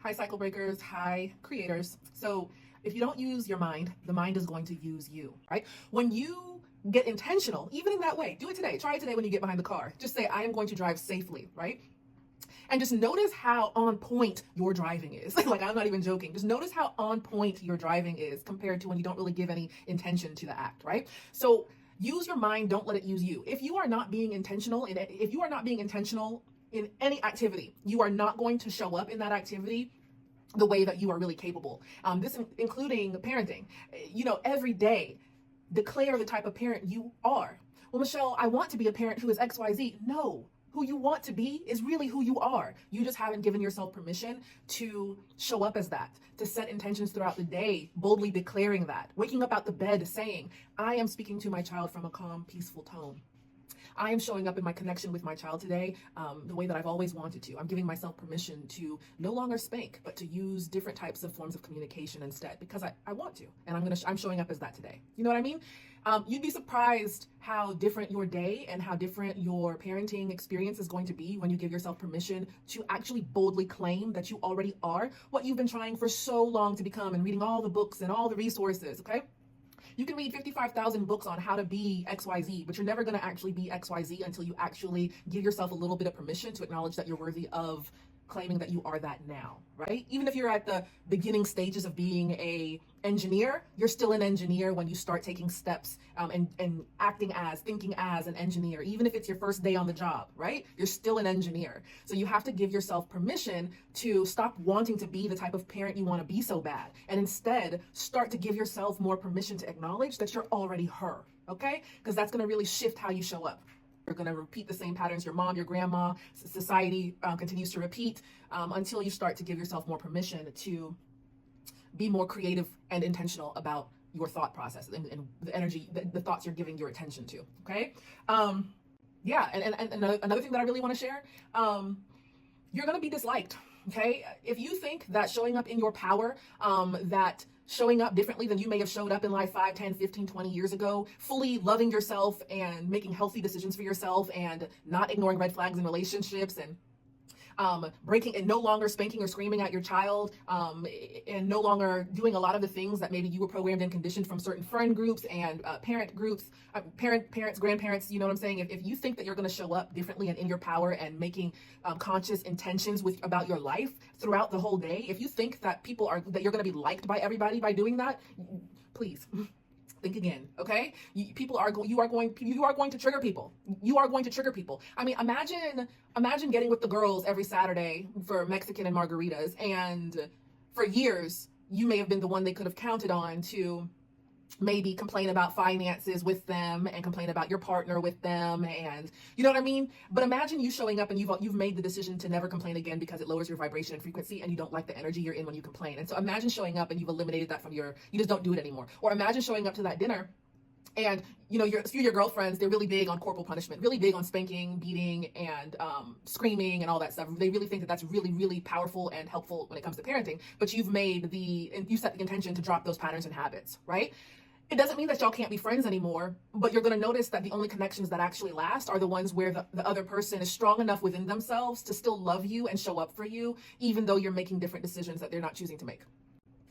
Hi, cycle breakers. Hi, creators. So if you don't use your mind, the mind is going to use you, right? When you get intentional, even in that way, do it today. Try it today when you get behind the car. Just say, I am going to drive safely, right? And just notice how on point your driving is. Like, I'm not even joking. Just notice how on point your driving is compared to when you don't really give any intention to the act, right? So use your mind, don't let it use you. If you are not being intentional in any activity, you are not going to show up in that activity the way that you are really capable. This including parenting. Every day, declare the type of parent you are. Well, Michelle, I want to be a parent who is XYZ. No, who you want to be is really who you are. You just haven't given yourself permission to show up as that, to set intentions throughout the day, boldly declaring that, waking up out the bed saying, I am speaking to my child from a calm, peaceful tone. I am showing up in my connection with my child today the way that I've always wanted to. I'm giving myself permission to no longer spank, but to use different types of forms of communication instead because I want to, and I'm showing up as that today. You know what I mean? You'd be surprised how different your day and how different your parenting experience is going to be when you give yourself permission to actually boldly claim that you already are what you've been trying for so long to become and reading all the books and all the resources, okay? You can read 55,000 books on how to be XYZ, but you're never going to actually be XYZ until you actually give yourself a little bit of permission to acknowledge that you're worthy of claiming that you are that now, right? Even if you're at the beginning stages of being a engineer, you're still an engineer when you start taking steps and acting as, thinking as an engineer. Even if it's your first day on the job, right? You're still an engineer. So you have to give yourself permission to stop wanting to be the type of parent you want to be so bad, and instead start to give yourself more permission to acknowledge that you're already her, okay? Because that's going to really shift how you show up. You're going to repeat the same patterns your mom, your grandma, society continues to repeat until you start to give yourself more permission to be more creative and intentional about your thought process and the energy, the thoughts you're giving your attention to. Okay. Yeah. And another thing that I really want to share, you're going to be disliked. Okay. If you think that showing up in your power, that showing up differently than you may have showed up in life 5, 10, 15, 20 years ago, fully loving yourself and making healthy decisions for yourself and not ignoring red flags in relationships and breaking and no longer spanking or screaming at your child, and no longer doing a lot of the things that maybe you were programmed and conditioned from certain friend groups and parent groups, parents, grandparents, you know what I'm saying? If you think that you're going to show up differently and in your power and making conscious intentions about your life throughout the whole day, if you think that that you're going to be liked by everybody by doing that, please. Think again, okay? You are going to trigger people. You are going to trigger people. I mean, imagine getting with the girls every Saturday for Mexican and margaritas, and for years you may have been the one they could have counted on to maybe complain about finances with them and complain about your partner with them, and you know what I mean? But imagine you showing up and you've made the decision to never complain again because it lowers your vibration and frequency and you don't like the energy you're in when you complain. And so imagine showing up and you've eliminated that you just don't do it anymore. Or imagine showing up to that dinner and your girlfriends, they're really big on corporal punishment, really big on spanking, beating, and screaming and all that stuff. They really think that that's really, really powerful and helpful when it comes to parenting, but you set the intention to drop those patterns and habits, right? It doesn't mean that y'all can't be friends anymore, but you're going to notice that the only connections that actually last are the ones where the other person is strong enough within themselves to still love you and show up for you, even though you're making different decisions that they're not choosing to make.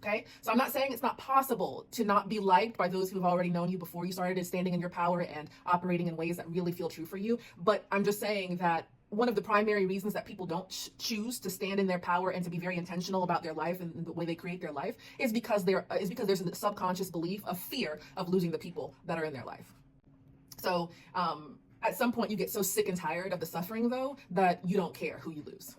Okay? So I'm not saying it's not possible to not be liked by those who've already known you before you started standing in your power and operating in ways that really feel true for you. But I'm just saying that one of the primary reasons that people don't choose to stand in their power and to be very intentional about their life and the way they create their life is because there's a subconscious belief of fear of losing the people that are in their life. So at some point you get so sick and tired of the suffering, though, that you don't care who you lose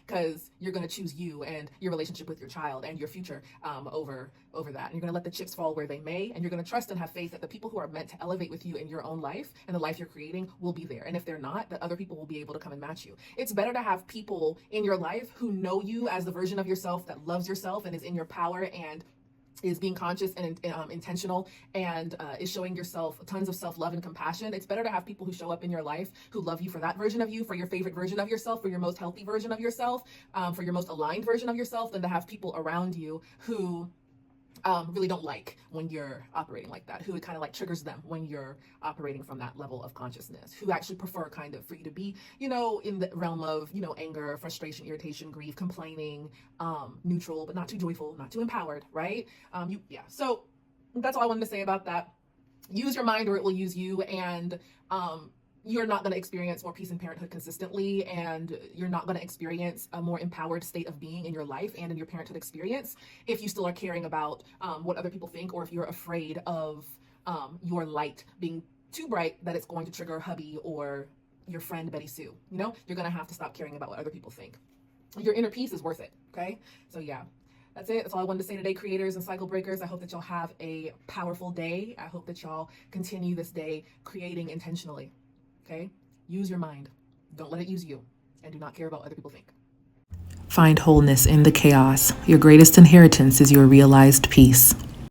because you're going to choose you and your relationship with your child and your future over that. And you're going to let the chips fall where they may, and you're going to trust and have faith that the people who are meant to elevate with you in your own life and the life you're creating will be there. And if they're not, that other people will be able to come and match you. It's better to have people in your life who know you as the version of yourself that loves yourself and is in your power and is being conscious and intentional and is showing yourself tons of self-love and compassion. It's better to have people who show up in your life who love you for that version of you, for your favorite version of yourself, for your most healthy version of yourself, for your most aligned version of yourself, than to have people around you who really don't like when you're operating like that, who it kind of like triggers them when you're operating from that level of consciousness, who actually prefer kind of for you to be, in the realm of, anger, frustration, irritation, grief, complaining, neutral, but not too joyful, not too empowered, right? So that's all I wanted to say about that. Use your mind or it will use you, and you're not going to experience more peace in parenthood consistently, and you're not going to experience a more empowered state of being in your life and in your parenthood experience if you still are caring about what other people think, or if you're afraid of your light being too bright that it's going to trigger hubby or your friend Betty Sue. You're going to have to stop caring about what other people think. Your inner peace is worth it. Okay, so yeah. That's it. That's all I wanted to say today, creators and cycle breakers. I hope that y'all have a powerful day. I hope that y'all continue this day creating intentionally. Okay? Use your mind. Don't let it use you. And do not care about what other people think. Find wholeness in the chaos. Your greatest inheritance is your realized peace.